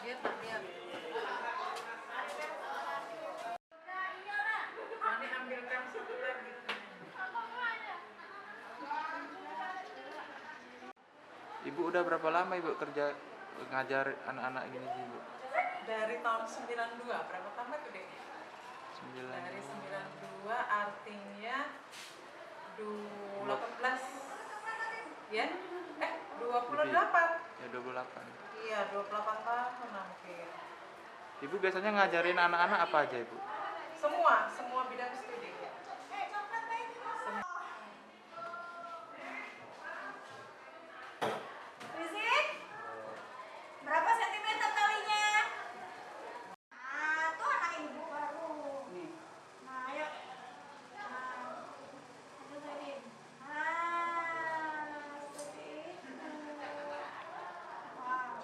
Lihat, lihat. Mami ambilkan situ lagi. Ibu udah berapa lama Ibu kerja ngajar anak-anak ini sih Ibu? Dari tahun 92, berapa tahun tuh deh? 9. Dari 92 artinya 18 ya? 28. Ya 28. Iya, 28 tahun hampir. Ibu biasanya ngajarin anak-anak apa aja Ibu? Semua bidang studi. Rizky, berapa sentimeter talinya? Ah, tuh anak ibu baru. Nih. Nah, ayo. Nah, ayo tadi. Ah, seperti itu. Wow.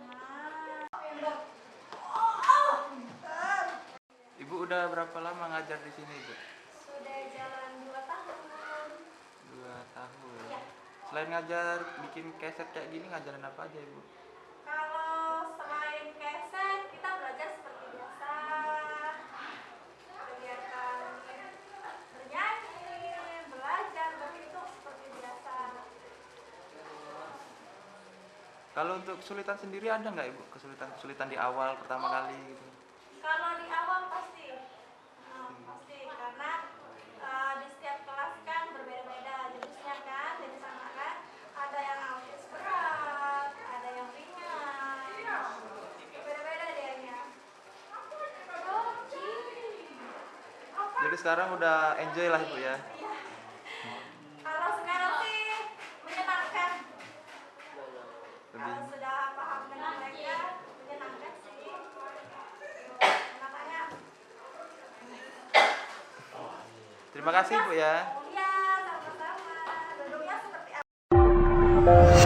Nah, pintar. Ibu udah berapa lama ngajar di sini Ibu? Sudah jalan 2 tahun. 2 tahun. Iya. Selain ngajar bikin keset kayak gini, ngajarin apa aja Ibu? Kalau selain keset, kita belajar seperti biasa, kegiatan bernyanyi, belajar, berhitung seperti biasa. Kalau untuk kesulitan sendiri ada nggak Ibu? Kesulitan di awal pertama kali gitu? Kalau di awal pasti, pasti karena di setiap kelas kan berbeda-beda jenisnya kan, jenis anak kan, ada yang autis berat, ada yang ringan, beda-beda dianya. Jadi sekarang udah enjoy lah Ibu ya? Iya. Kalau sekarang sih menyenangkan. Kalau sudah paham dengan mereka, menyenangkan sih. Makanya. Terima kasih Bu ya. Iya, sama-sama. Duduknya seperti apa?